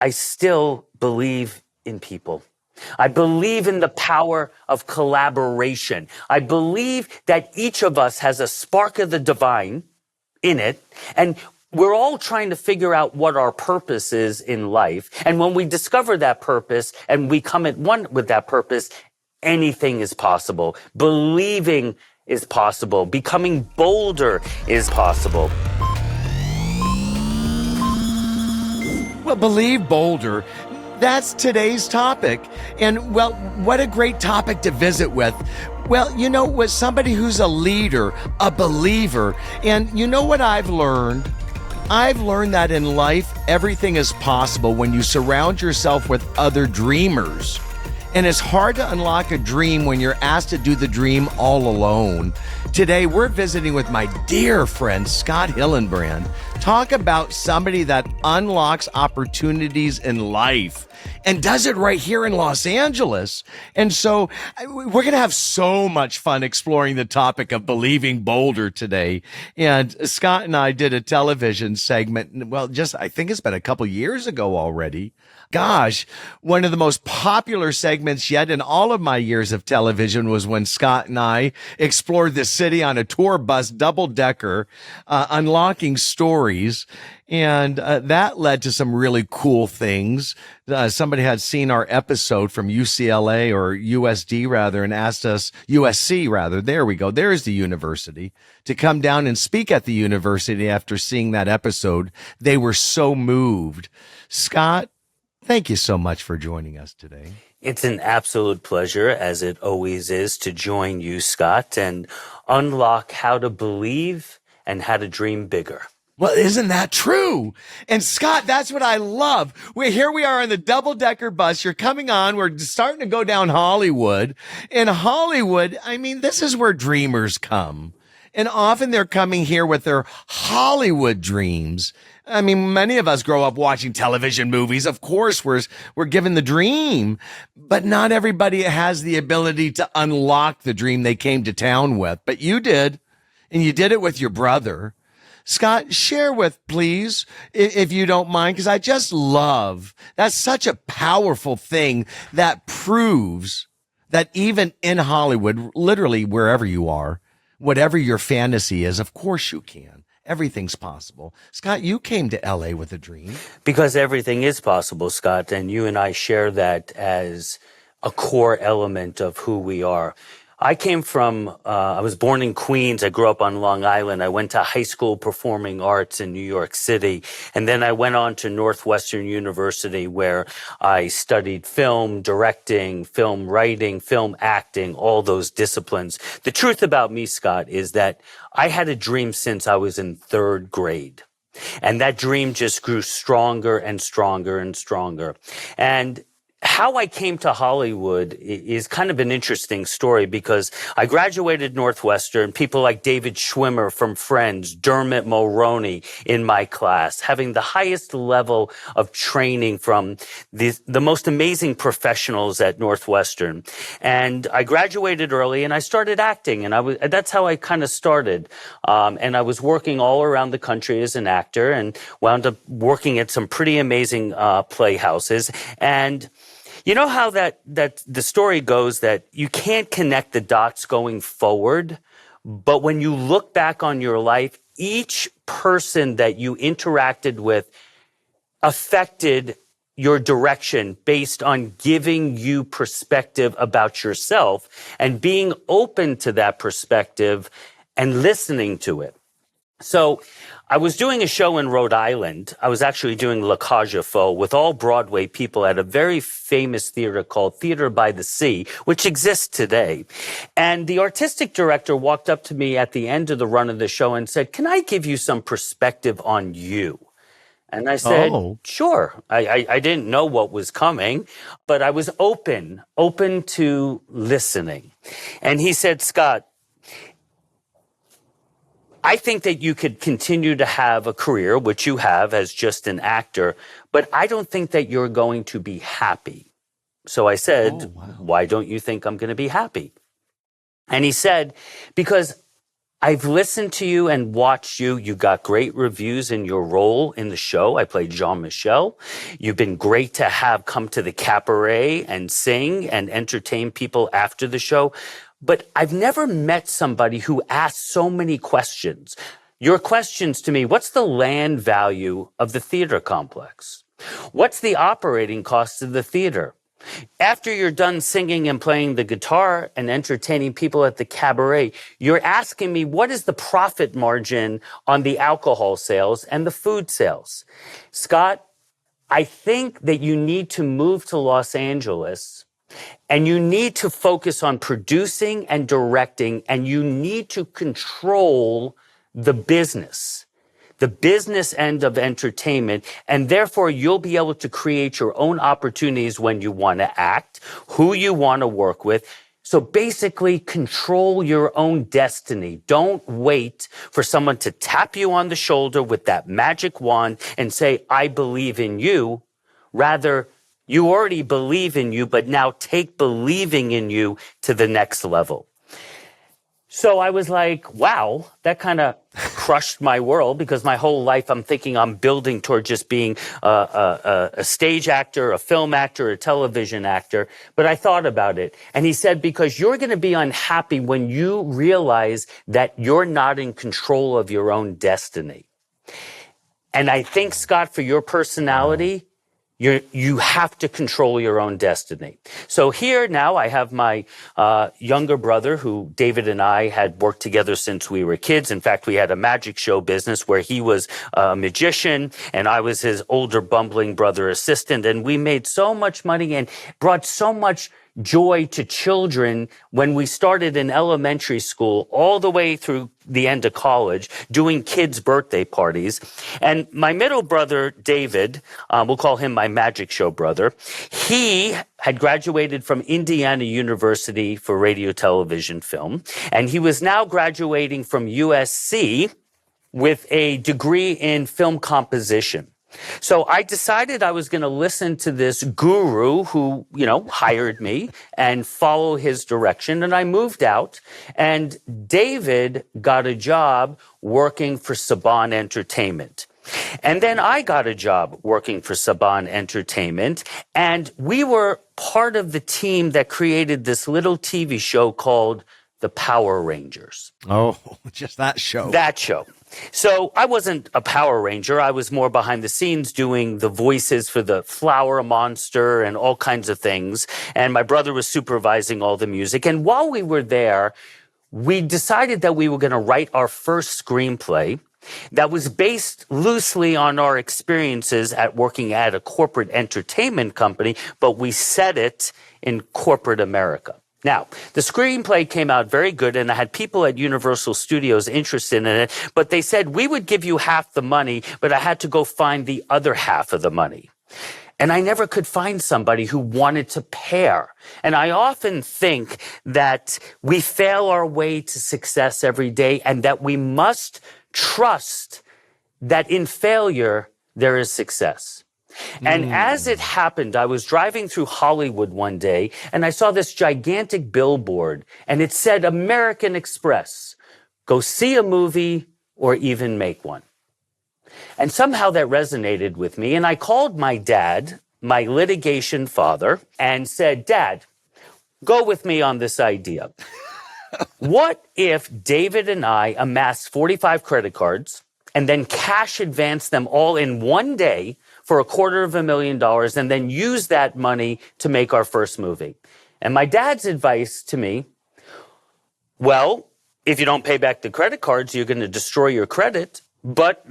I still believe in people. I believe in the power of collaboration. I believe that each of us has a spark of the divine in it, and we're all trying to figure out what our purpose is in life. And when we discover that purpose and we come at one with that purpose, anything is possible. Believing is possible. Becoming bolder is possible. Well, believe bolder. That's today's topic. And, well, what a great topic to visit with. Well, you know, with somebody who's a leader, a believer. And you know what I've learned? I've learned that in life, everything is possible when you surround yourself with other dreamers. And it's hard to unlock a dream when you're asked to do the dream all alone. Today, we're visiting with my dear friend, Scott Hillenbrand. Talk about somebody that unlocks opportunities in life and does it right here in Los Angeles. And so we're going to have so much fun exploring the topic of believing bolder today. And Scott and I did a television segment. Well, I think it's been a couple years ago already. Gosh, one of the most popular segments yet in all of my years of television was when Scott and I explored the city on a tour bus, double-decker, unlocking stories. And that led to some really cool things. Somebody had seen our episode from UCLA or USD rather and asked us, USC rather, there we go, there's the university, to come down and speak at the university after seeing that episode. They were so moved. Scott, thank you so much for joining us today. It's an absolute pleasure, as it always is, to join you, Scott, and unlock how to believe and how to dream bigger. Well, isn't that true? And Scott, that's what I love. Here we are on the double-decker bus. You're coming on. We're starting to go down Hollywood. In Hollywood, I mean, this is where dreamers come. And often they're coming here with their Hollywood dreams. I mean, many of us grow up watching television movies. Of course, we're given the dream, but not everybody has the ability to unlock the dream they came to town with. But you did, and you did it with your brother. Scott, share with, please, if you don't mind, because I just love, that's such a powerful thing that proves that even in Hollywood, literally wherever you are, whatever your fantasy is, of course you can. Everything's possible. Scott, you came to LA with a dream. Because everything is possible, Scott, and you and I share that as a core element of who we are. I came from, I was born in Queens. I grew up on Long Island. I went to high school performing arts in New York City. And then I went on to Northwestern University, where I studied film, directing, film writing, film acting, all those disciplines. The truth about me, Scott, is that I had a dream since I was in third grade. And that dream just grew stronger and stronger and stronger. And how I came to Hollywood is kind of an interesting story, because I graduated Northwestern, people like David Schwimmer from Friends, Dermot Mulroney in my class, having the highest level of training from the most amazing professionals at Northwestern. And I graduated early and I started acting, and that's how I kind of started. And I was working all around the country as an actor and wound up working at some pretty amazing playhouses. And you know how that the story goes that you can't connect the dots going forward, but when you look back on your life, each person that you interacted with affected your direction based on giving you perspective about yourself and being open to that perspective and listening to it. So I was doing a show in Rhode Island. I was actually doing La Cage aux Folles with all Broadway people at a very famous theater called Theater by the Sea, which exists today. And the artistic director walked up to me at the end of the run of the show and said, "Can I give you some perspective on you?" And I said, Sure. I didn't know what was coming, but I was open to listening. And he said, "Scott, I think that you could continue to have a career, which you have as just an actor, but I don't think that you're going to be happy." So I said, "Why don't you think I'm going to be happy?" And he said, "Because I've listened to you and watched you. You got great reviews in your role in the show. I played Jean-Michel. You've been great to have come to the cabaret and sing and entertain people after the show. But I've never met somebody who asks so many questions. Your questions to me: what's the land value of the theater complex? What's the operating cost of the theater? After you're done singing and playing the guitar and entertaining people at the cabaret, you're asking me, what is the profit margin on the alcohol sales and the food sales? Scott, I think that you need to move to Los Angeles, and you need to focus on producing and directing, and you need to control the business end of entertainment, and therefore you'll be able to create your own opportunities when you want to act, who you want to work with. So basically, control your own destiny. Don't wait for someone to tap you on the shoulder with that magic wand and say, I believe in you. Rather, you already believe in you, but now take believing in you to the next level. So I was like, wow, that kind of crushed my world, because my whole life I'm thinking I'm building toward just being a stage actor, a film actor, a television actor. But I thought about it. And he said, because you're going to be unhappy when you realize that you're not in control of your own destiny. And I think, Scott, for your personality, you have to control your own destiny. So here now I have my younger brother, who David and I had worked together since we were kids. In fact, we had a magic show business where he was a magician and I was his older bumbling brother assistant. And we made so much money and brought so much joy to children when we started in elementary school all the way through the end of college, doing kids' birthday parties. And my middle brother, David, we'll call him my magic show brother, he had graduated from Indiana University for radio, television, film, and he was now graduating from USC with a degree in film composition. So I decided I was going to listen to this guru who, hired me and follow his direction. And I moved out, and David got a job working for Saban Entertainment. And then I got a job working for Saban Entertainment, and we were part of the team that created this little TV show called The Power Rangers. Oh, just that show. That show. So I wasn't a Power Ranger. I was more behind the scenes doing the voices for the Flower Monster and all kinds of things. And my brother was supervising all the music. And while we were there, we decided that we were going to write our first screenplay that was based loosely on our experiences at working at a corporate entertainment company, but we set it in corporate America. Now, the screenplay came out very good, and I had people at Universal Studios interested in it, but they said, we would give you half the money, but I had to go find the other half of the money. And I never could find somebody who wanted to pair. And I often think that we fail our way to success every day, and that we must trust that in failure, there is success. And as it happened, I was driving through Hollywood one day, and I saw this gigantic billboard, and it said, American Express, go see a movie or even make one. And somehow that resonated with me, and I called my dad, my litigation father, and said, Dad, go with me on this idea. What if David and I amassed 45 credit cards and then cash advanced them all in one day for $250,000 and then use that money to make our first movie? And my dad's advice to me, well, if you don't pay back the credit cards, you're going to destroy your credit. But,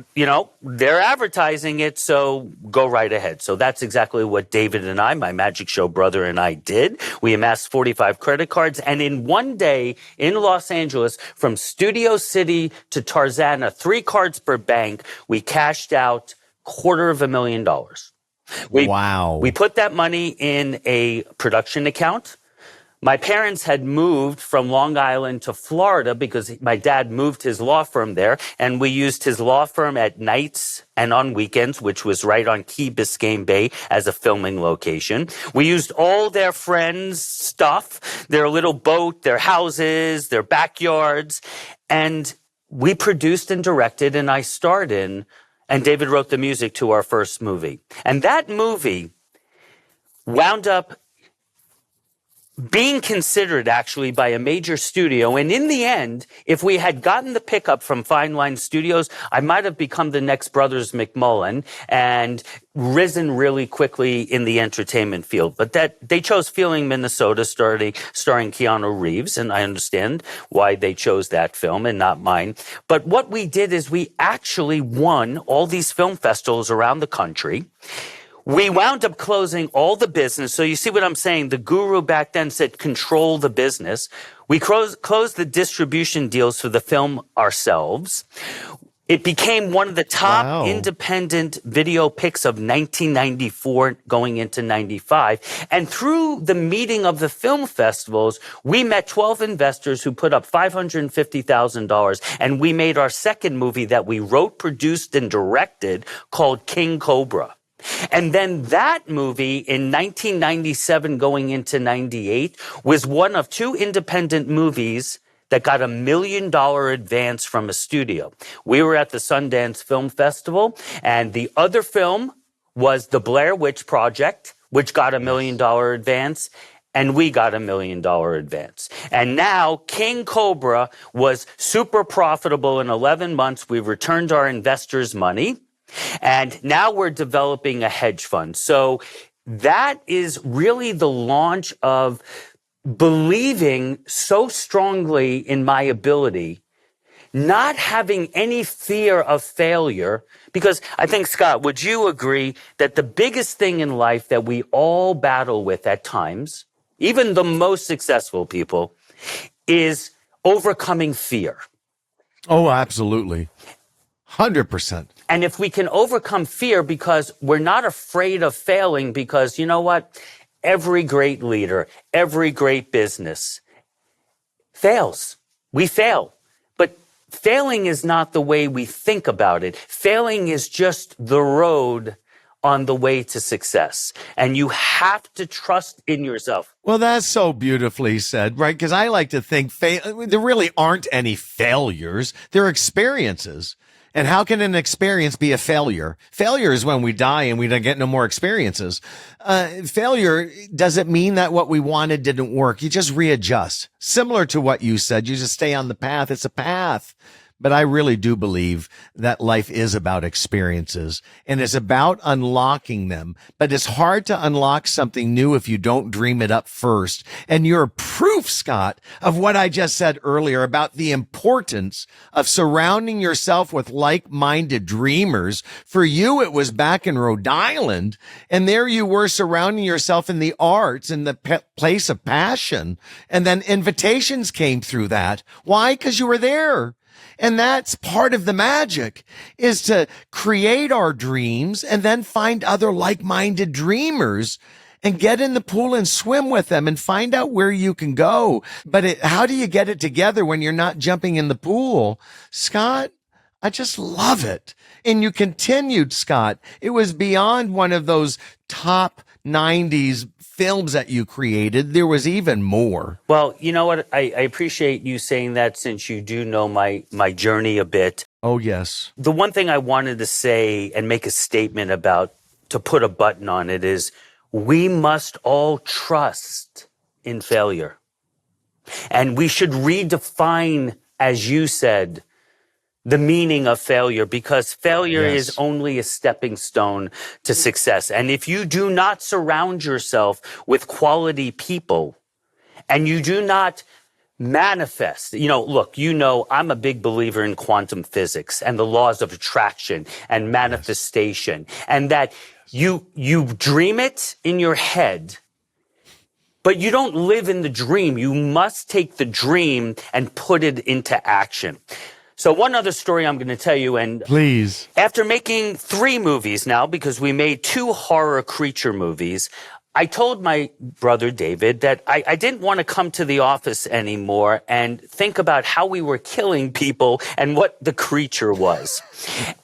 they're advertising it, so go right ahead. So that's exactly what David and I, my magic show brother, and I did. We amassed 45 credit cards, and in one day in Los Angeles, from Studio City to Tarzana, 3 cards per bank, we cashed out $250,000. Wow. We put that money in a production account. My parents had moved from Long Island to Florida because my dad moved his law firm there, and we used his law firm at nights and on weekends, which was right on Key Biscayne Bay as a filming location. We used all their friends' stuff, their little boat, their houses, their backyards, and we produced and directed, and I starred in, and David wrote the music to our first movie. And that movie wound up being considered actually by a major studio. And in the end, if we had gotten the pickup from Fine Line Studios, I might have become the next Brothers McMullen and risen really quickly in the entertainment field. But that they chose Feeling Minnesota, starring Keanu Reeves, and I understand why they chose that film and not mine. But what we did is we actually won all these film festivals around the country. We wound up closing all the business. So you see what I'm saying? The guru back then said, control the business. We closed the distribution deals for the film ourselves. It became one of the top independent video picks of 1994 going into 95. And through the meeting of the film festivals, we met 12 investors who put up $550,000. And we made our second movie that we wrote, produced, and directed called King Cobra. And then that movie in 1997 going into 98 was one of two independent movies that got $1 million advance from a studio. We were at the Sundance Film Festival, and the other film was The Blair Witch Project, which got $1 million advance, and we got $1 million advance. And now King Cobra was super profitable in 11 months. We returned our investors' money. And now we're developing a hedge fund. So that is really the launch of believing so strongly in my ability, not having any fear of failure. Because I think, Scott, would you agree that the biggest thing in life that we all battle with at times, even the most successful people, is overcoming fear? Oh, absolutely. 100%. And if we can overcome fear because we're not afraid of failing, because you know what? Every great leader, every great business fails. We fail. But failing is not the way we think about it. Failing is just the road on the way to success. And you have to trust in yourself. Well, that's so beautifully said, right? Because I like to think there really aren't any failures. They're experiences. And how can an experience be a failure? Failure is when we die and we don't get no more experiences. Failure doesn't mean that what we wanted didn't work. You just readjust. Similar to what you said, you just stay on the path. It's a path. But I really do believe that life is about experiences and it's about unlocking them. But it's hard to unlock something new if you don't dream it up first. And you're proof, Scott, of what I just said earlier about the importance of surrounding yourself with like-minded dreamers. For you, it was back in Rhode Island, and there you were surrounding yourself in the arts, in the place of passion. And then invitations came through that. Why? Because you were there. And that's part of the magic, is to create our dreams and then find other like-minded dreamers and get in the pool and swim with them and find out where you can go. But how do you get it together when you're not jumping in the pool? Scott, I just love it. And you continued, Scott. It was beyond one of those top 90s films that you created. There was even more. Well, you know what? I appreciate you saying that, since you do know my journey a bit. Oh, yes. The one thing I wanted to say and make a statement about, to put a button on it, is we must all trust in failure. And we should redefine, as you said, the meaning of failure, because failure is only a stepping stone to success. And if you do not surround yourself with quality people and you do not manifest, look, I'm a big believer in quantum physics and the laws of attraction and manifestation, and that you dream it in your head, but you don't live in the dream. You must take the dream and put it into action. So one other story I'm going to tell you, and please. After making 3 movies now, because we made 2 horror creature movies, I told my brother David that I didn't want to come to the office anymore and think about how we were killing people and what the creature was.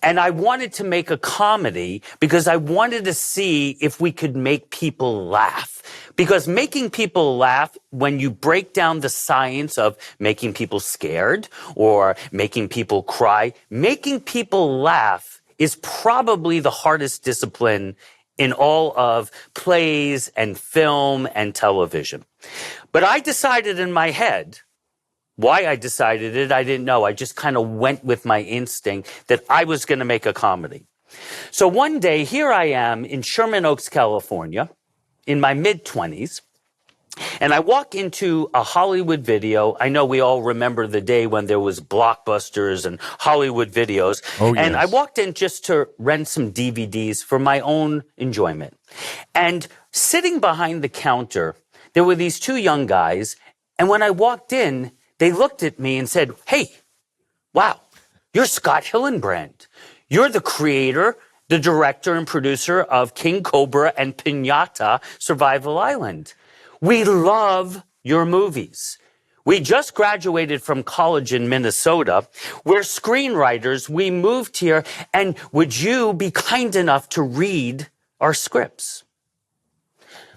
And I wanted to make a comedy because I wanted to see if we could make people laugh. Because making people laugh, when you break down the science of making people scared or making people cry, making people laugh is probably the hardest discipline in all of plays and film and television. But I decided in my head, why I decided it, I didn't know. I just kind of went with my instinct that I was going to make a comedy. So one day, here I am in Sherman Oaks, California, in my mid-20s, and I walk into a Hollywood video. I know we all remember the day when there was Blockbusters and Hollywood videos. Oh, yes. And I walked in just to rent some DVDs for my own enjoyment. And sitting behind the counter, there were these two young guys. And when I walked in, they looked at me and said, "Hey, wow, you're Scott Hillenbrand. You're the creator, the director and producer of King Cobra and Piñata Survival Island. We love your movies. We just graduated from college in Minnesota. We're screenwriters. We moved here. And would you be kind enough to read our scripts?"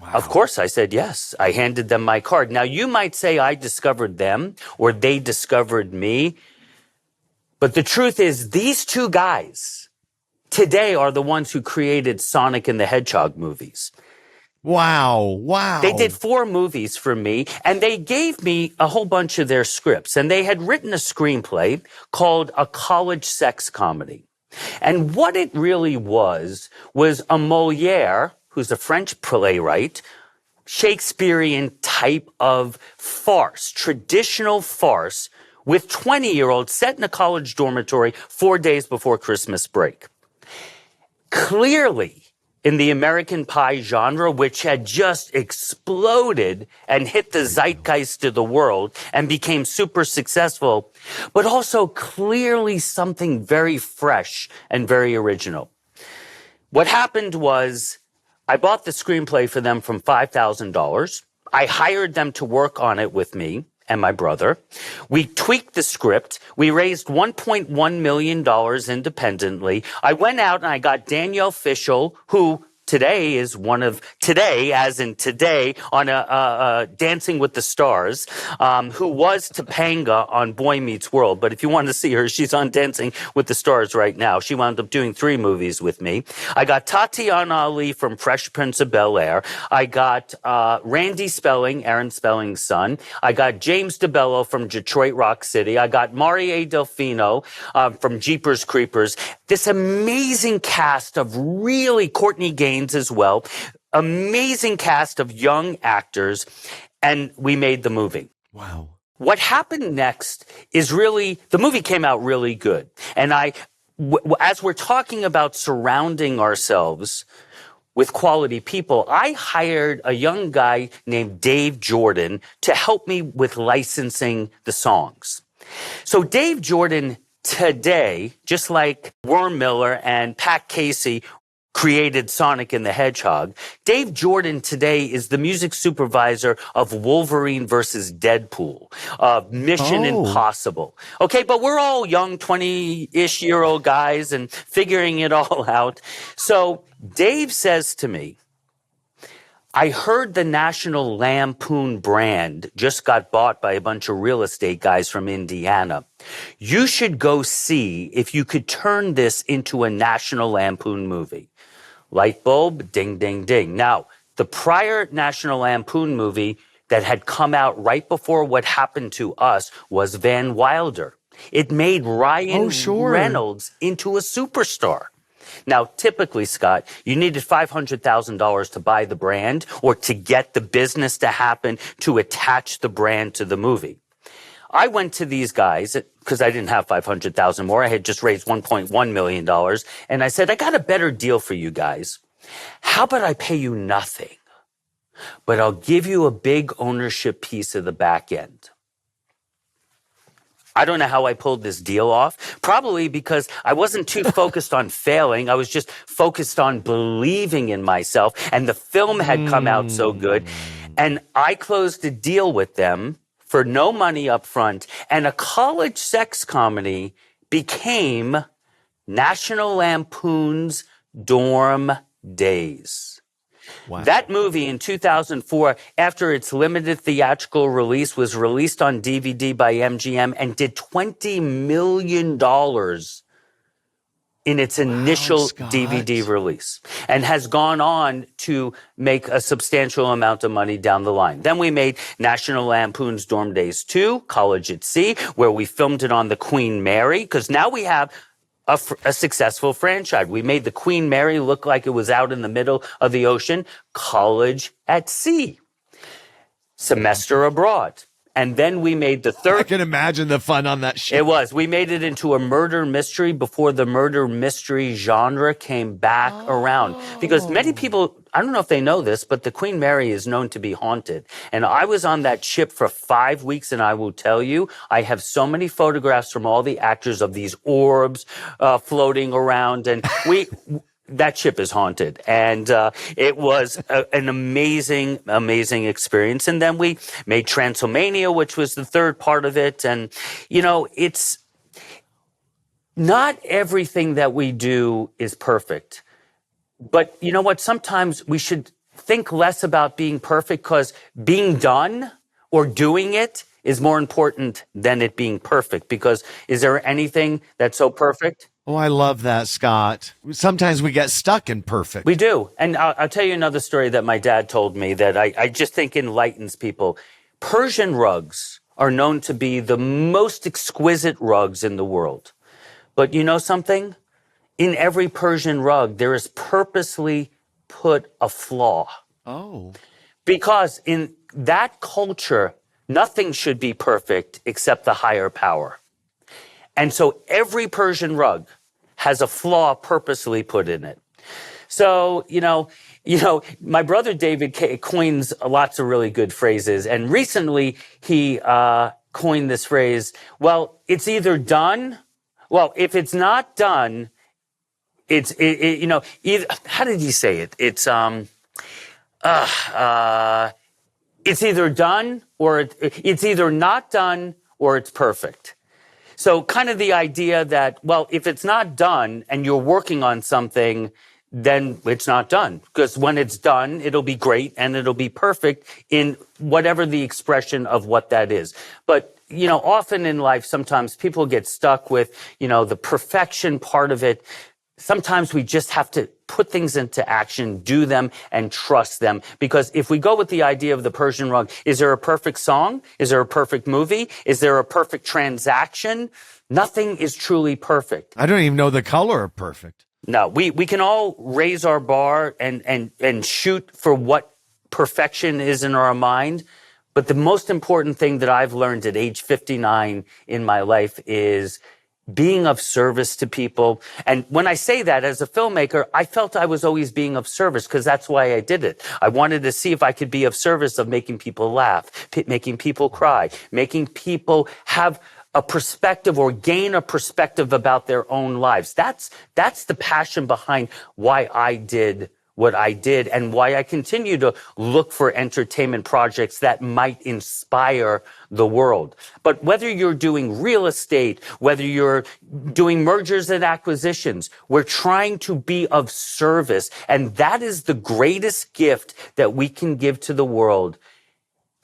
Wow. Of course, I said yes. I handed them my card. Now, you might say I discovered them or they discovered me. But the truth is, these two guys today are the ones who created Sonic and the Hedgehog movies. Wow. Wow. They did 4 movies for me, and they gave me a whole bunch of their scripts. And they had written a screenplay called A College Sex Comedy. And what it really was a Molière, who's a French playwright, Shakespearean type of farce, traditional farce, with 20-year-olds set in a college dormitory 4 days before Christmas break. Clearly, in the American Pie genre, which had just exploded and hit the zeitgeist of the world and became super successful, but also clearly something very fresh and very original. What happened was I bought the screenplay for them from $5,000. I hired them to work on it with me and my brother. We tweaked the script. We raised $1.1 million independently. I went out and I got Danielle Fishel, who today is one of, today, as in today, on a Dancing with the Stars, who was Topanga on Boy Meets World. But if you want to see her, she's on Dancing with the Stars right now. She wound up doing 3 movies with me. I got Tatiana Ali from Fresh Prince of Bel-Air. I got Randy Spelling, Aaron Spelling's son. I got James DeBello from Detroit Rock City. I got Marie Delfino from Jeepers Creepers. This amazing cast of really Courtney Gaines as well. Amazing cast of young actors, and we made the movie. Wow. What happened next is really, the movie came out really good. And as we're talking about surrounding ourselves with quality people, I hired a young guy named Dave Jordan to help me with licensing the songs. So Dave Jordan today, just like Worm Miller and Pat Casey created Sonic and the Hedgehog, Dave Jordan today is the music supervisor of Wolverine versus Deadpool, of Mission Impossible. Okay, but we're all young, 20-ish-year-old guys and figuring it all out. So Dave says to me, "I heard the National Lampoon brand just got bought by a bunch of real estate guys from Indiana. You should go see if you could turn this into a National Lampoon movie." Light bulb, ding, ding, ding. Now, the prior National Lampoon movie that had come out right before What Happened to Us was Van Wilder. It made Ryan Reynolds into a superstar. Now, typically, Scott, you needed $500,000 to buy the brand or to get the business to happen to attach the brand to the movie. I went to these guys because I didn't have $500,000 more. I had just raised $1.1 million. And I said, "I got a better deal for you guys. How about I pay you nothing, but I'll give you a big ownership piece of the back end?" I don't know how I pulled this deal off. Probably because I wasn't too focused on failing. I was just focused on believing in myself. And the film had come out so good. And I closed a deal with them for no money up front. And a college sex comedy became National Lampoon's Dorm Days. Wow. That movie in 2004, after its limited theatrical release, was released on DVD by MGM and did $20 million in its initial Scott. DVD release, and has gone on to make a substantial amount of money down the line. Then we made National Lampoon's Dorm Days 2, College at Sea, where we filmed it on the Queen Mary, because now we have a successful franchise. We made the Queen Mary look like it was out in the middle of the ocean. College at Sea. Semester Abroad. And then we made the third. I can imagine the fun on that ship. It was. We made it into a murder mystery before the murder mystery genre came back around. Because many people, I don't know if they know this, but the Queen Mary is known to be haunted. And I was on that ship for 5 weeks, and I will tell you, I have so many photographs from all the actors of these orbs floating around. And that ship is haunted. And it was an amazing, amazing experience. And then we made Transylvania, which was the third part of it. And, you know, it's not everything that we do is perfect. But you know what? Sometimes we should think less about being perfect, because being done or doing it is more important than it being perfect. Because is there anything that's so perfect? Oh, I love that, Scott. Sometimes we get stuck in perfect. We do. And I'll tell you another story that my dad told me that I just think enlightens people. Persian rugs are known to be the most exquisite rugs in the world. But you know something? In every Persian rug, there is purposely put a flaw. Oh. Because in that culture, nothing should be perfect except the higher power. And so every Persian rug has a flaw purposely put in it. So, you know, my brother David coins lots of really good phrases. And recently he coined this phrase, well, it's either done. Well, if it's not done, it's either, how did he say it? It's either done or it's either not done or it's perfect. So kind of the idea that, well, if it's not done and you're working on something, then it's not done. Because when it's done, it'll be great and it'll be perfect in whatever the expression of what that is. But, you know, often in life, sometimes people get stuck with, you know, the perfection part of it. Sometimes we just have to put things into action, do them, and trust them. Because if we go with the idea of the Persian rug, is there a perfect song? Is there a perfect movie? Is there a perfect transaction? Nothing is truly perfect. I don't even know the color of perfect. No, we can all raise our bar and shoot for what perfection is in our mind. But the most important thing that I've learned at age 59 in my life is being of service to people. And when I say that as a filmmaker, I felt I was always being of service because that's why I did it. I wanted to see if I could be of service of making people laugh, making people cry, making people have a perspective or gain a perspective about their own lives. That's the passion behind why I did what I did and why I continue to look for entertainment projects that might inspire the world. But whether you're doing real estate, whether you're doing mergers and acquisitions, we're trying to be of service. And that is the greatest gift that we can give to the world,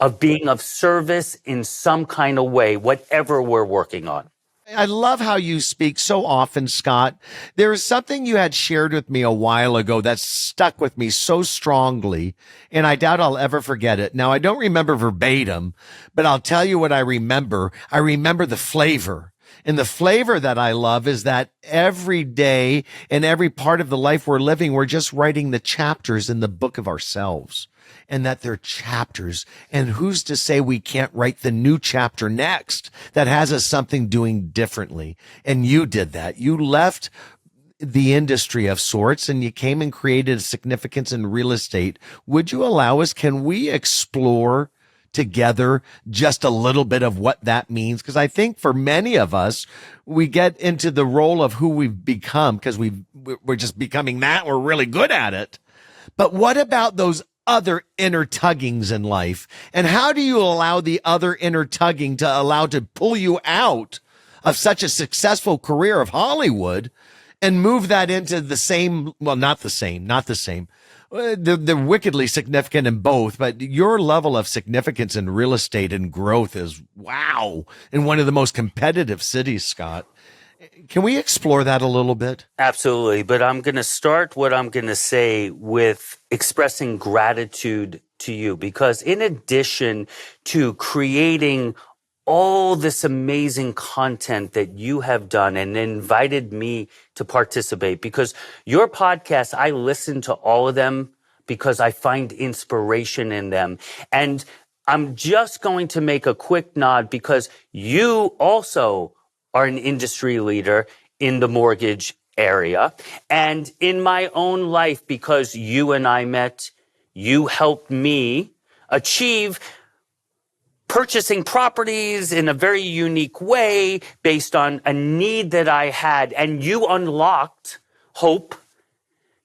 of being of service in some kind of way, whatever we're working on. I love how you speak so often, Scott. There is something you had shared with me a while ago that stuck with me so strongly, and I doubt I'll ever forget it. Now, I don't remember verbatim, but I'll tell you what I remember. I remember the flavor. And the flavor that I love is that every day and every part of the life we're living, we're just writing the chapters in the book of ourselves. And that they're chapters. And who's to say we can't write the new chapter next that has us something doing differently? And you did that. You left the industry of sorts and you came and created a significance in real estate. Would you allow us? Can we explore together just a little bit of what that means? Because I think for many of us, we get into the role of who we've become because we're just becoming that. We're really good at it. But what about those other inner tuggings in life? And how do you allow the other inner tugging to pull you out of such a successful career of Hollywood and move that into the same, well, not the same. They're wickedly significant in both, but your level of significance in real estate and growth is wow in one of the most competitive cities, Scott. Can we explore that a little bit? Absolutely. But I'm going to start what I'm going to say with expressing gratitude to you, because in addition to creating all this amazing content that you have done and invited me to participate, because your podcast, I listen to all of them because I find inspiration in them. And I'm just going to make a quick nod because you also are an industry leader in the mortgage area. And in my own life, because you and I met, you helped me achieve purchasing properties in a very unique way based on a need that I had. And you unlocked hope,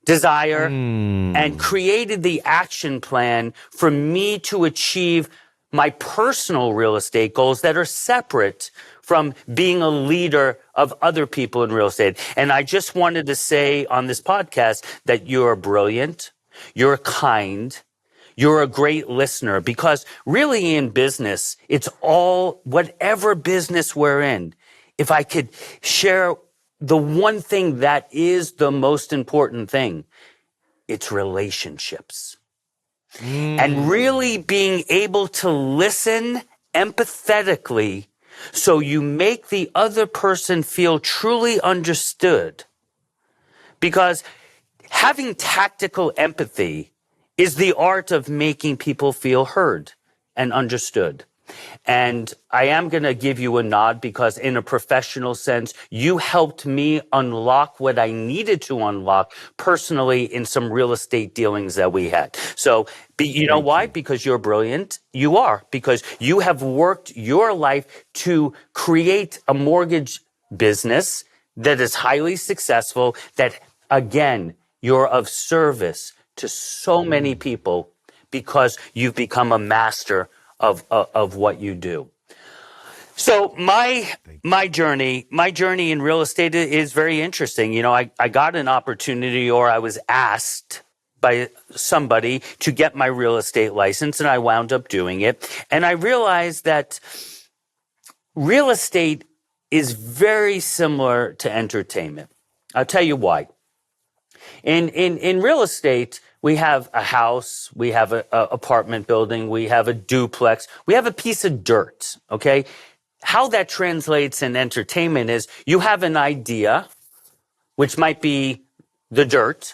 desire, and created the action plan for me to achieve my personal real estate goals that are separate from being a leader of other people in real estate. And I just wanted to say on this podcast that you're brilliant, you're kind, you're a great listener, because really in business, it's all, whatever business we're in, if I could share the one thing that is the most important thing, it's relationships. And really being able to listen empathetically so you make the other person feel truly understood. Because having tactical empathy is the art of making people feel heard and understood. And I am going to give you a nod because in a professional sense, you helped me unlock what I needed to unlock personally in some real estate dealings that we had. So, you know why? Because you're brilliant. You are, because you have worked your life to create a mortgage business that is highly successful, that, again, you're of service to so many people because you've become a master of what you do. So my journey in real estate is very interesting. You know, I got an opportunity, or I was asked by somebody to get my real estate license, and I wound up doing it. And I realized that real estate is very similar to entertainment. I'll tell you why. In real estate, we have a house, we have an apartment building, we have a duplex, we have a piece of dirt, okay? How that translates in entertainment is you have an idea, which might be the dirt.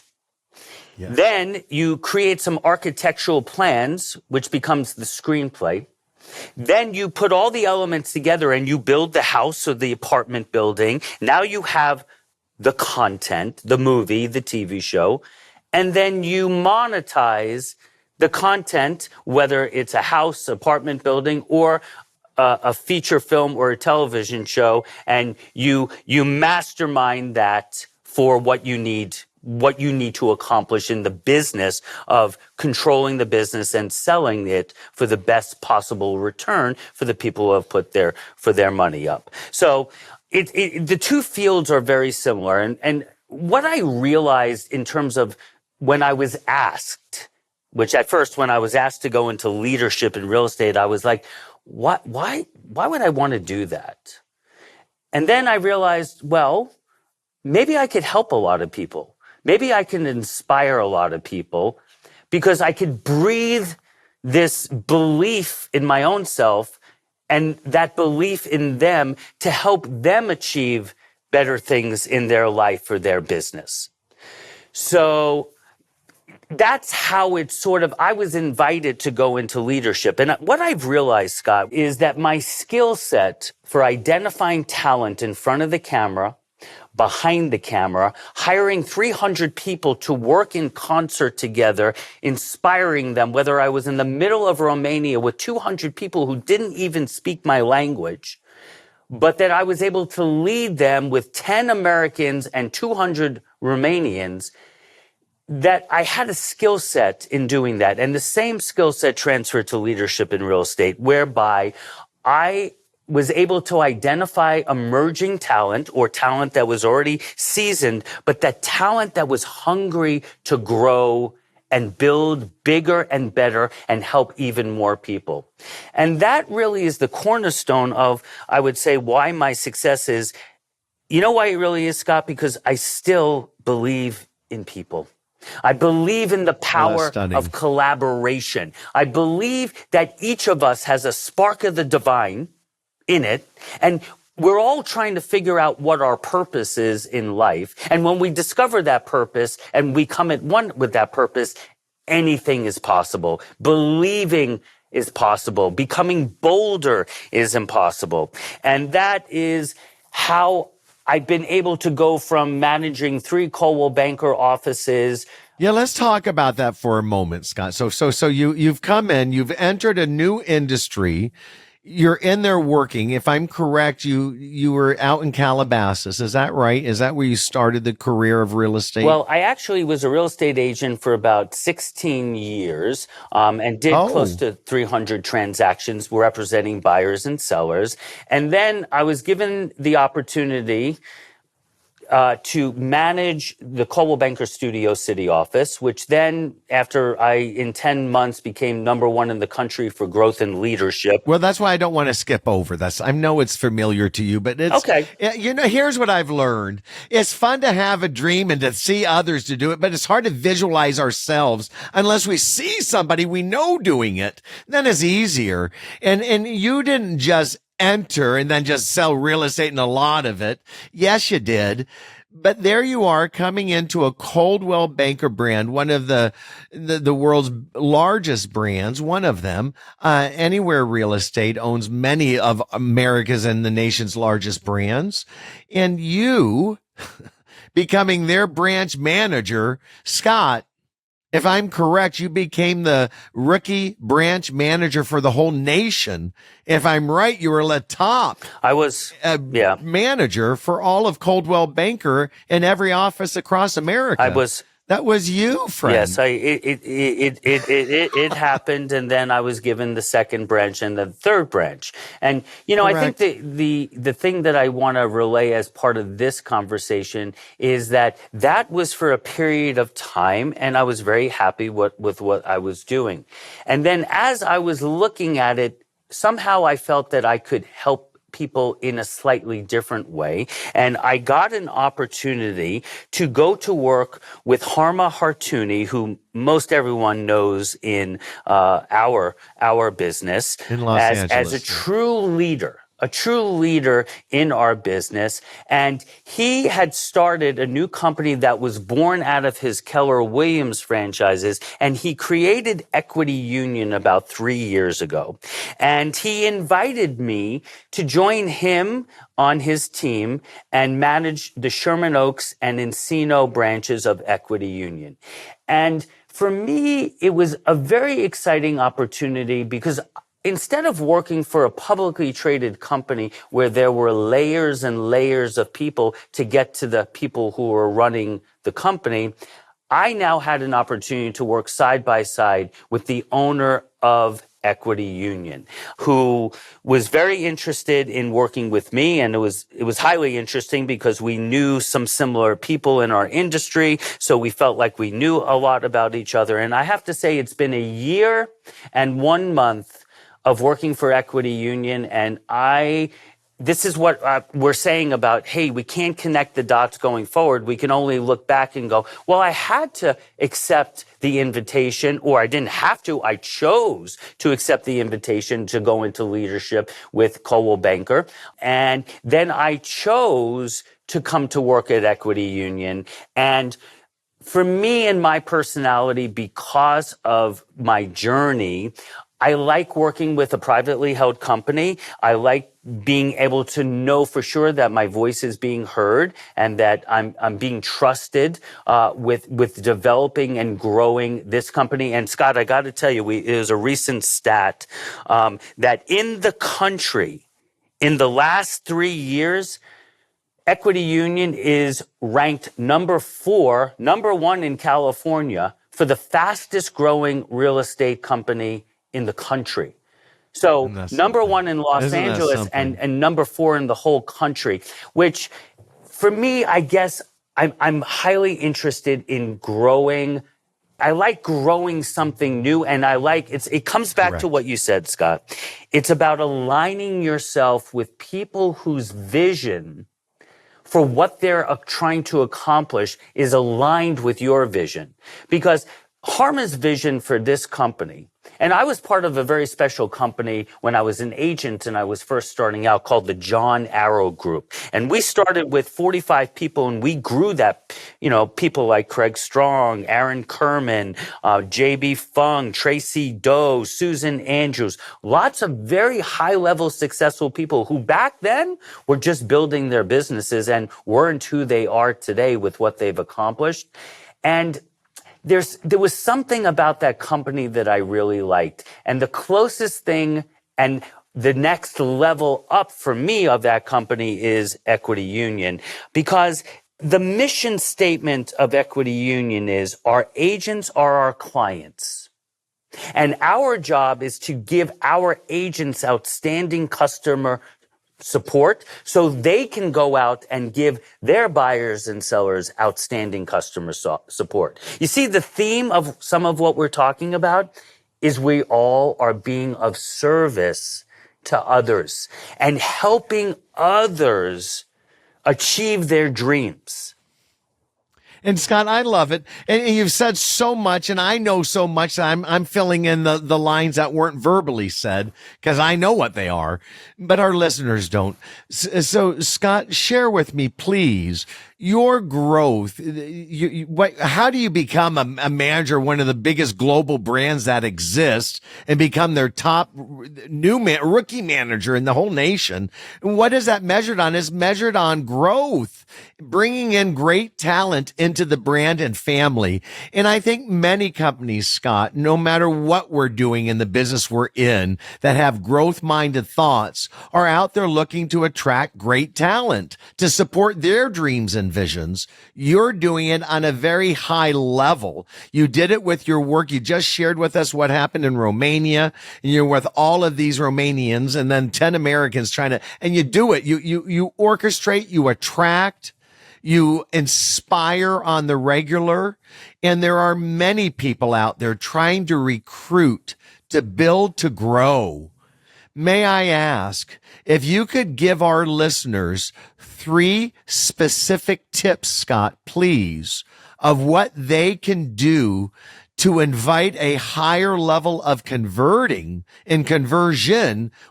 Yeah. Then you create some architectural plans, which becomes the screenplay. Then you put all the elements together and you build the house or the apartment building. Now you have the content, the movie, the TV show. And then you monetize the content, whether it's a house, apartment building, or a feature film or a television show, and you mastermind that for what you need to accomplish in the business of controlling the business and selling it for the best possible return for the people who have put their money up. So the two fields are very similar. And what I realized in terms of when I was asked, which at first when I was asked to go into leadership in real estate, I was like, why would I want to do that? And then I realized, well, maybe I could help a lot of people. Maybe I can inspire a lot of people because I could breathe this belief in my own self and that belief in them to help them achieve better things in their life or their business. So that's how it I was invited to go into leadership. And what I've realized, Scott, is that my skill set for identifying talent in front of the camera, behind the camera, hiring 300 people to work in concert together, inspiring them, whether I was in the middle of Romania with 200 people who didn't even speak my language, but that I was able to lead them with 10 Americans and 200 Romanians, that I had a skill set in doing that. And the same skill set transferred to leadership in real estate, whereby I was able to identify emerging talent or talent that was already seasoned, but that talent that was hungry to grow and build bigger and better and help even more people. And that really is the cornerstone of, I would say, why my success is. You know why it really is, Scott? Because I still believe in people. I believe in the power of collaboration. I believe that each of us has a spark of the divine in it, and we're all trying to figure out what our purpose is in life. And when we discover that purpose and we come at one with that purpose, anything is possible. Believing is possible. Becoming bolder is impossible. And that is how I've been able to go from managing 3 Coldwell Banker offices. Yeah, let's talk about that for a moment, Scott. So you've come in, you've entered a new industry. You're in there working. If I'm correct, you were out in Calabasas. Is that right? Is that where you started the career of real estate? Well, I actually was a real estate agent for about 16 years and did close to 300 transactions representing buyers and sellers. And then I was given the opportunity to manage the Coldwell Banker Studio City office, which then, after in 10 months, became #1 in the country for growth and leadership. Well, that's why I don't want to skip over this. I know it's familiar to you, but it's okay. You know, here's what I've learned. It's fun to have a dream and to see others to do it, but it's hard to visualize ourselves unless we see somebody we know doing it. Then it's easier. And you didn't just enter and then just sell real estate and a lot of it. Yes, you did. But there you are coming into a Coldwell Banker brand, one of the world's largest brands, one of them. Anywhere Real Estate owns many of America's and the nation's largest brands. And you becoming their branch manager, Scott, if I'm correct, you became the rookie branch manager for the whole nation. If I'm right, you were the top. I was manager for all of Coldwell Banker in every office across America. That was you, friend. Yes, it happened, and then I was given the second branch and the third branch. And you know, Correct. I think the thing that I want to relay as part of this conversation is that was for a period of time, and I was very happy with what I was doing. And then as I was looking at it, somehow I felt that I could help people in a slightly different way. And I got an opportunity to go to work with Harma Hartouni, who most everyone knows in our business in Los Angeles, as a true leader. A true leader in our business. And he had started a new company that was born out of his Keller Williams franchises. And he created Equity Union about 3 years ago. And he invited me to join him on his team and manage the Sherman Oaks and Encino branches of Equity Union. And for me, it was a very exciting opportunity because instead of working for a publicly traded company where there were layers and layers of people to get to the people who were running the company, I now had an opportunity to work side by side with the owner of Equity Union, who was very interested in working with me. And it was highly interesting because we knew some similar people in our industry. So we felt like we knew a lot about each other. And I have to say, it's been a year and 1 month of working for Equity Union, and this is what we're saying about, hey, we can't connect the dots going forward. We can only look back and go, well, I had to accept the invitation, or I didn't have to. I chose to accept the invitation to go into leadership with Coldwell Banker. And then I chose to come to work at Equity Union. And for me and my personality, because of my journey, I like working with a privately held company. I like being able to know for sure that my voice is being heard and that I'm being trusted with developing and growing this company. And Scott, I got to tell you, it was a recent stat that in the country, in the last 3 years, Equity Union is ranked number 1 in California for the fastest growing real estate company in the country. So number 1 in Los Angeles and number 4 in the whole country, which for me, I guess I'm highly interested in growing. I like growing something new, and it comes back to what you said, Scott. It's about aligning yourself with people whose vision for what they're trying to accomplish is aligned with your vision. Because Harma's vision for this company, and I was part of a very special company when I was an agent and I was first starting out, called the John Arrow Group. And we started with 45 people, and we grew that, people like Craig Strong, Aaron Kerman, J.B. Fung, Tracy Doe, Susan Andrews, lots of very high-level successful people who back then were just building their businesses and weren't who they are today with what they've accomplished. And there was something about that company that I really liked. And the closest thing and the next level up for me of that company is Equity Union, because the mission statement of Equity Union is our agents are our clients. And our job is to give our agents outstanding customer support so they can go out and give their buyers and sellers outstanding customer support. You see, the theme of some of what we're talking about is we all are being of service to others and helping others achieve their dreams. And Scott, I love it. And you've said so much, and I know so much. I'm filling in the lines that weren't verbally said because I know what they are, but our listeners don't. So Scott, share with me, please, your growth. How do you become a manager, one of the biggest global brands that exist, and become their top rookie manager in the whole nation? What is that measured on? It's measured on growth, bringing in great talent into the brand and family. And I think many companies, Scott, no matter what we're doing in the business we're in, that have growth-minded thoughts are out there looking to attract great talent to support their dreams and visions. You're doing it on a very high level. You did it with your work. You just shared with us what happened in Romania, and you're with all of these Romanians and then 10 Americans and you do it. You orchestrate, you attract, you inspire on the regular. And there are many people out there trying to recruit, to build, to grow. May I ask if you could give our listeners 3 specific tips, Scott, please, of what they can do to invite a higher level of conversion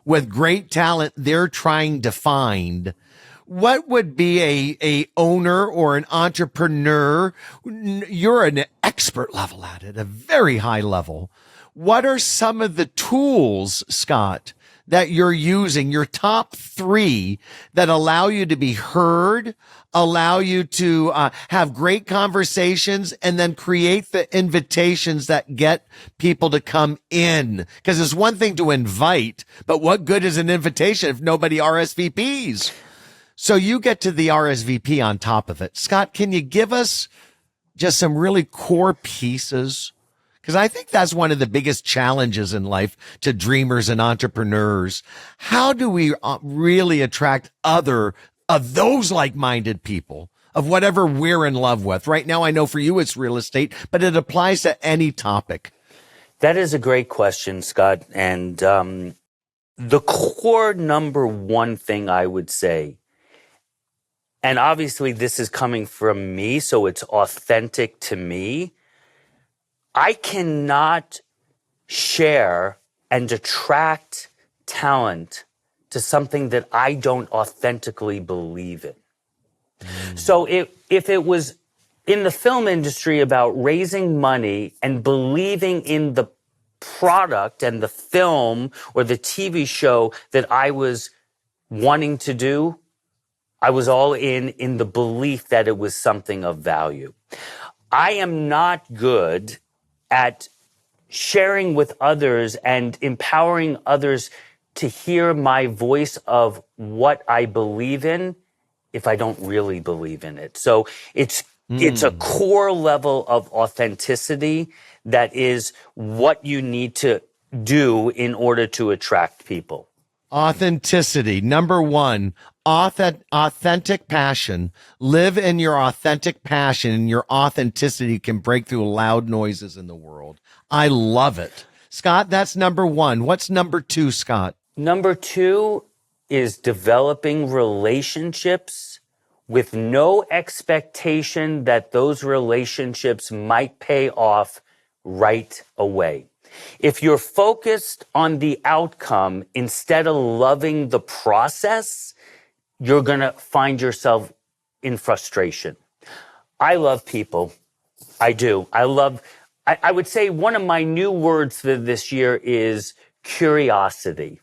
with great talent they're trying to find. What would be a owner or an entrepreneur? You're an expert level at it, a very high level. What are some of the tools, Scott, that you're using, your top 3 that allow you to be heard, allow you to have great conversations, and then create the invitations that get people to come in? Because it's one thing to invite, but what good is an invitation if nobody RSVPs? So you get to the RSVP on top of it. Scott, can you give us just some really core pieces? Because I think that's one of the biggest challenges in life to dreamers and entrepreneurs. How do we really attract other of those like-minded people of whatever we're in love with? Right now, I know for you it's real estate, but it applies to any topic. That is a great question, Scott. And the core number 1 thing I would say, and obviously this is coming from me, so it's authentic to me, I cannot share and attract talent to something that I don't authentically believe in. So if it was in the film industry about raising money and believing in the product and the film or the TV show that I was wanting to do, I was all in the belief that it was something of value. I am not good at sharing with others and empowering others to hear my voice of what I believe in if I don't really believe in it. So it's a core level of authenticity that is what you need to do in order to attract people. Authenticity. Number one, authentic passion. Live in your authentic passion, and your authenticity can break through loud noises in the world. I love it. Scott, that's number one. What's number two, Scott? Number two is developing relationships with no expectation that those relationships might pay off right away. If you're focused on the outcome instead of loving the process, you're going to find yourself in frustration. I love people. I do. I would say one of my new words for this year is curiosity.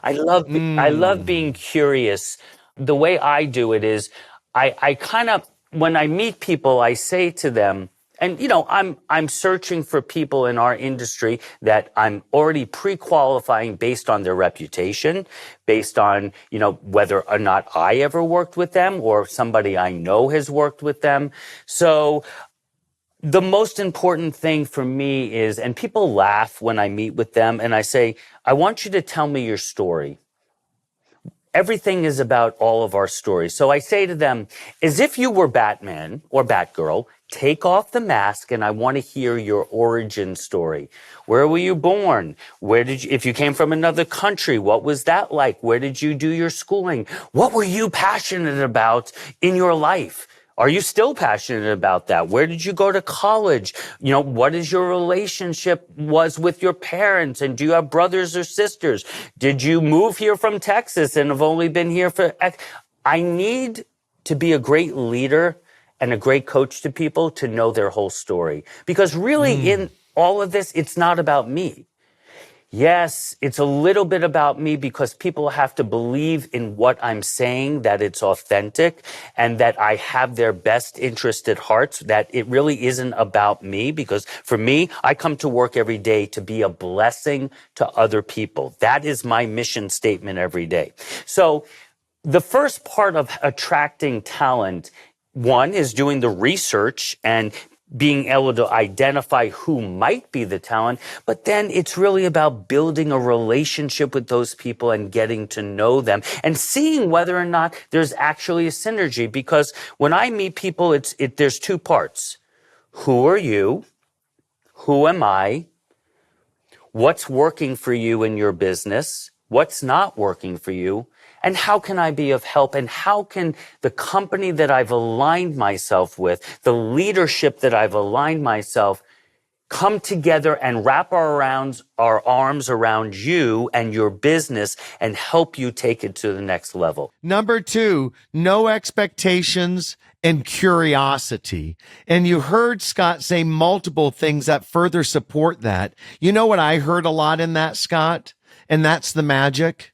I love being curious. The way I do it is I kind of, when I meet people, I say to them, and, I'm searching for people in our industry that I'm already pre-qualifying based on their reputation, based on, whether or not I ever worked with them or somebody I know has worked with them. So the most important thing for me is, and people laugh when I meet with them and I say, I want you to tell me your story. Everything is about all of our stories. So I say to them, as if you were Batman or Batgirl, take off the mask and I want to hear your origin story. Where were you born? If you came from another country, what was that like? Where did you do your schooling? What were you passionate about in your life? Are you still passionate about that? Where did you go to college? What is your relationship was with your parents? And do you have brothers or sisters? Did you move here from Texas and have only been here for I need to be a great leader and a great coach to people to know their whole story. Because really in all of this, it's not about me. Yes, it's a little bit about me because people have to believe in what I'm saying, that it's authentic and that I have their best interest at heart, that it really isn't about me. Because for me, I come to work every day to be a blessing to other people. That is my mission statement every day. So the first part of attracting talent, one is doing the research and being able to identify who might be the talent, but then it's really about building a relationship with those people and getting to know them and seeing whether or not there's actually a synergy. Because when I meet people, there's two parts. Who are you? Who am I? What's working for you in your business? What's not working for you? And how can I be of help? And how can the company that I've aligned myself with, the leadership that I've aligned myself, come together and wrap our arms around you and your business and help you take it to the next level? Number two, no expectations and curiosity. And you heard Scott say multiple things that further support that. You know what I heard a lot in that, Scott? And that's the magic.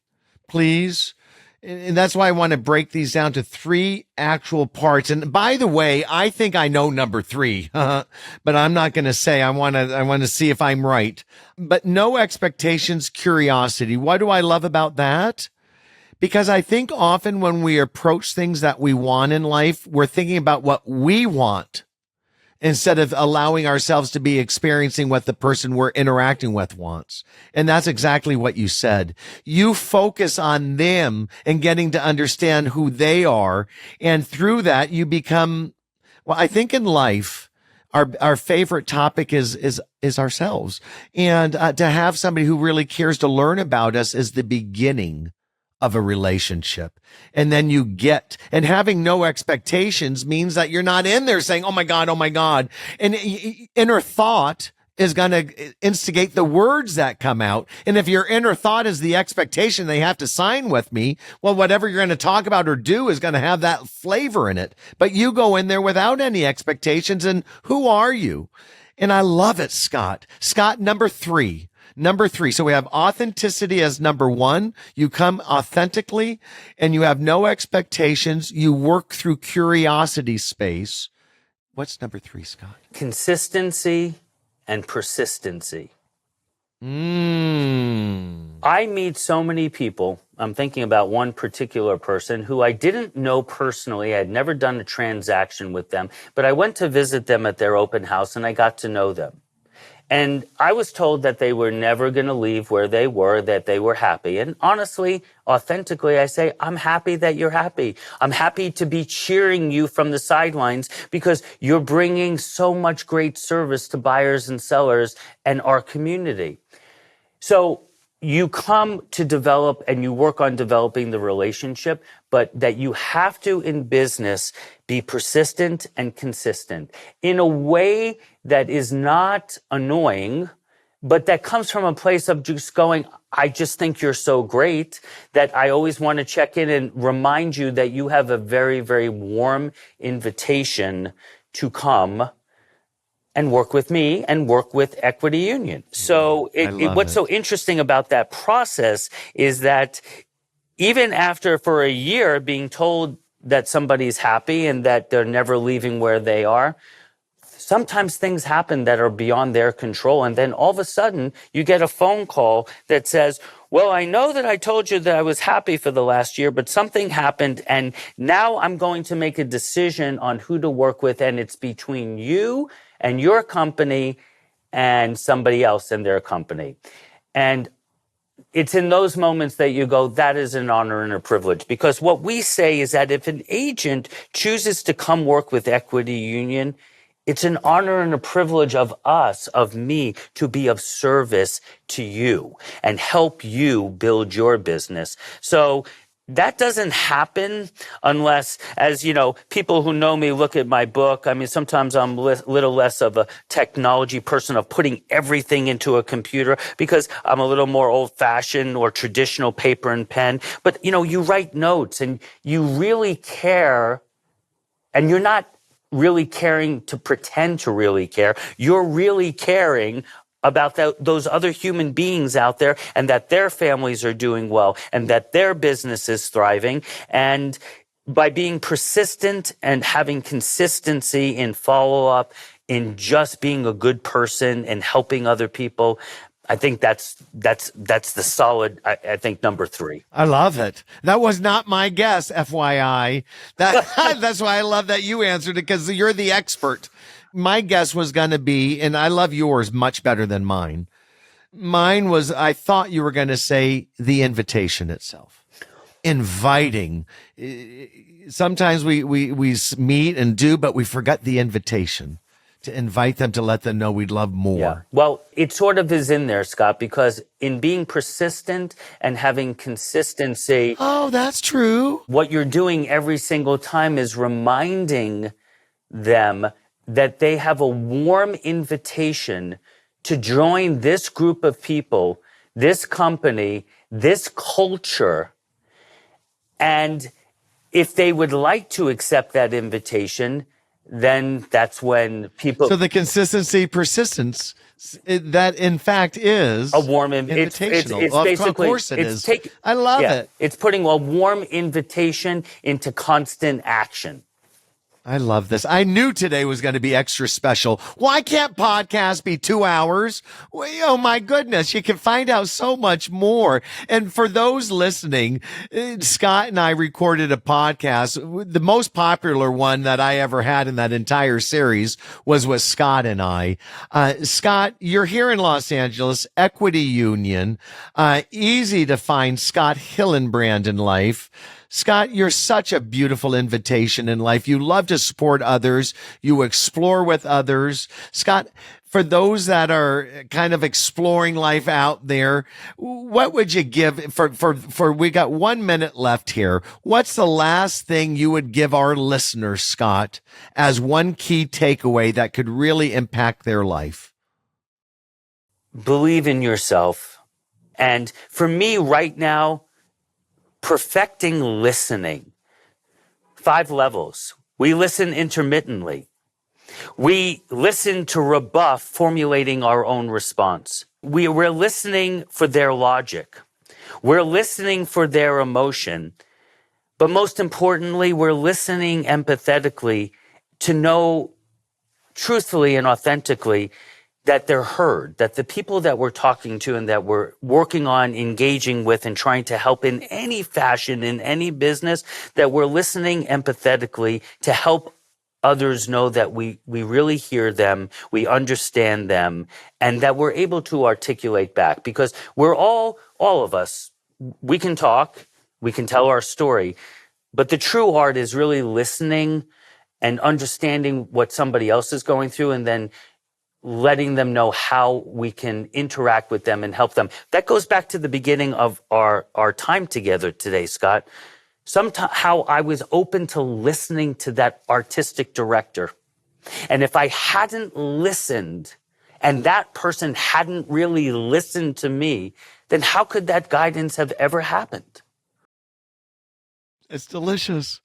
Please. And that's why I want to break these down to three actual parts. And by the way, I think I know number three, but I'm not going to say. I want to see if I'm right. But no expectations, curiosity. What do I love about that? Because I think often when we approach things that we want in life, we're thinking about what we want instead of allowing ourselves to be experiencing what the person we're interacting with wants. And that's exactly what you said. You focus on them and getting to understand who they are. And through that, you become, well, I think in life, our favorite topic is ourselves. And to have somebody who really cares to learn about us is the beginning of a relationship. And then and having no expectations means that you're not in there saying, oh my God. And inner thought is going to instigate the words that come out. And if your inner thought is the expectation they have to sign with me, well, whatever you're going to talk about or do is going to have that flavor in it. But you go in there without any expectations. And who are you? And I love it, Scott. Scott, number three. Number 3. So we have authenticity as number 1. You come authentically and you have no expectations. You work through curiosity space. What's number 3, Scott? Consistency and persistency. Mm. I meet so many people. I'm thinking about one particular person who I didn't know personally. I had never done a transaction with them, but I went to visit them at their open house and I got to know them. And I was told that they were never going to leave where they were, that they were happy. And honestly, authentically, I say, I'm happy that you're happy. I'm happy to be cheering you from the sidelines because you're bringing so much great service to buyers and sellers and our community. So you come to develop and you work on developing the relationship, but that you have to, in business, be persistent and consistent in a way that is not annoying, but that comes from a place of just going, I just think you're so great that I always want to check in and remind you that you have a very, very warm invitation to come and work with me and work with Equity Union. So what's so interesting about that process is that even after for a year being told that somebody's happy and that they're never leaving where they are, sometimes things happen that are beyond their control. And then all of a sudden you get a phone call that says, well, I know that I told you that I was happy for the last year, but something happened. And now I'm going to make a decision on who to work with. And it's between you and your company and somebody else in their company. And it's in those moments that you go, that is an honor and a privilege. Because what we say is that if an agent chooses to come work with Equity Union, it's an honor and a privilege of us, of me, to be of service to you and help you build your business. So that doesn't happen unless, as you know, people who know me look at my book. I mean, sometimes I'm a little less of a technology person of putting everything into a computer because I'm a little more old-fashioned or traditional paper and pen. But, you know, you write notes and you really care, and you're not really caring to pretend to really care. You're really caring about those other human beings out there and that their families are doing well and that their business is thriving. And by being persistent and having consistency in follow-up, in just being a good person and helping other people, I think that's the solid, I think, number 3. I love it. That was not my guess, FYI. That's why I love that you answered it, because you're the expert. My guess was going to be, and I love yours much better than mine. Mine was, I thought you were going to say the invitation itself. Inviting. Sometimes we meet and do, but we forget the invitation. To invite them, to let them know we'd love more. Yeah. Well, it sort of is in there, Scott, because in being persistent and having consistency. Oh, that's true. What you're doing every single time is reminding them that they have a warm invitation to join this group of people, this company, this culture. And if they would like to accept that invitation, then that's when people. So the consistency, persistence, that in fact is a warm invitational. It's basically, of course it is. I love it. It's putting a warm invitation into constant action. I love this. I knew today was going to be extra special. Why can't podcasts be 2 hours? Well, oh my goodness, you can find out so much more. And for those listening, Scott and I recorded a podcast. The most popular one that I ever had in that entire series was with Scott and I. Scott, you're here in Los Angeles, Equity Union. Easy to find Scott Hillenbrand in life. Scott, you're such a beautiful invitation in life. You love to support others. You explore with others. Scott, for those that are kind of exploring life out there, what would you give for we got 1 minute left here. What's the last thing you would give our listeners, Scott, as one key takeaway that could really impact their life? Believe in yourself. And for me right now, perfecting listening. 5 levels. We listen intermittently. We listen to rebuff, formulating our own response. We're listening for their logic. We're listening for their emotion. But most importantly, we're listening empathetically to know truthfully and authentically that they're heard, that the people that we're talking to and that we're working on engaging with and trying to help in any fashion, in any business, that we're listening empathetically to help others know that we really hear them, we understand them, and that we're able to articulate back. Because we're all of us, we can talk, we can tell our story, but the true art is really listening and understanding what somebody else is going through and then letting them know how we can interact with them and help them. That goes back to the beginning of our time together today, Scott. Somehow I was open to listening to that artistic director. And if I hadn't listened and that person hadn't really listened to me, then how could that guidance have ever happened? It's delicious.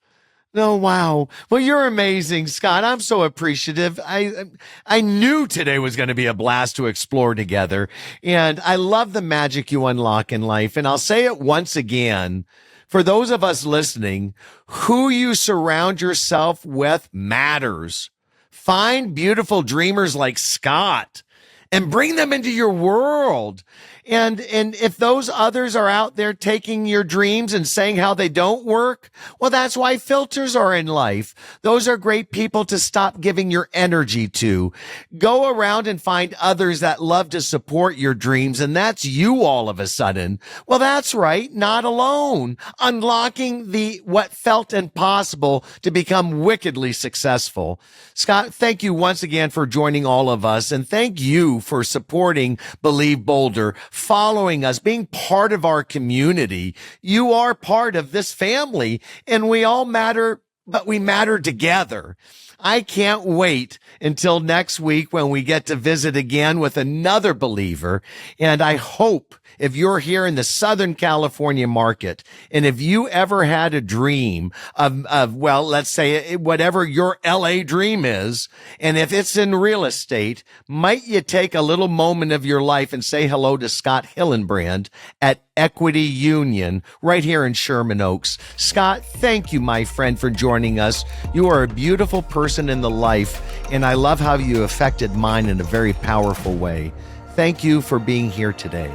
No, wow. Well, you're amazing, Scott. I'm so appreciative. I knew today was going to be a blast to explore together. And I love the magic you unlock in life. And I'll say it once again, for those of us listening, who you surround yourself with matters. Find beautiful dreamers like Scott and bring them into your world. And if those others are out there taking your dreams and saying how they don't work, well, that's why filters are in life. Those are great people to stop giving your energy to. Go around and find others that love to support your dreams, and that's you all of a sudden. Well, that's right, not alone. Unlocking what felt impossible to become wickedly successful. Scott, thank you once again for joining all of us, and thank you for supporting Believe Boulder, following us, being part of our community. You are part of this family, and we all matter, but we matter together. I can't wait until next week when we get to visit again with another believer. And I hope if you're here in the Southern California market, and if you ever had a dream of, well, let's say whatever your LA dream is, and if it's in real estate, might you take a little moment of your life and say hello to Scott Hillenbrand at Equity Union right here in Sherman Oaks. Scott, thank you, my friend, for joining us. You are a beautiful person in the life, and I love how you affected mine in a very powerful way. Thank you for being here today.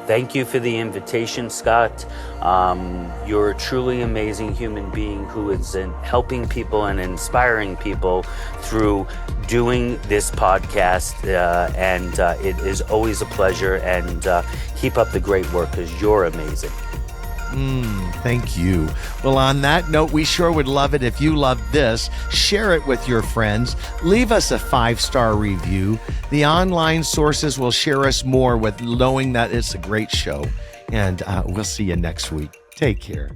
Thank you for the invitation, Scott. You're a truly amazing human being who is helping people and inspiring people through doing this podcast. And it is always a pleasure. And keep up the great work because you're amazing. Thank you. Well, on that note, we sure would love it if you loved this. Share it with your friends. Leave us a 5-star review. The online sources will share us more with knowing that it's a great show. And we'll see you next week. Take care.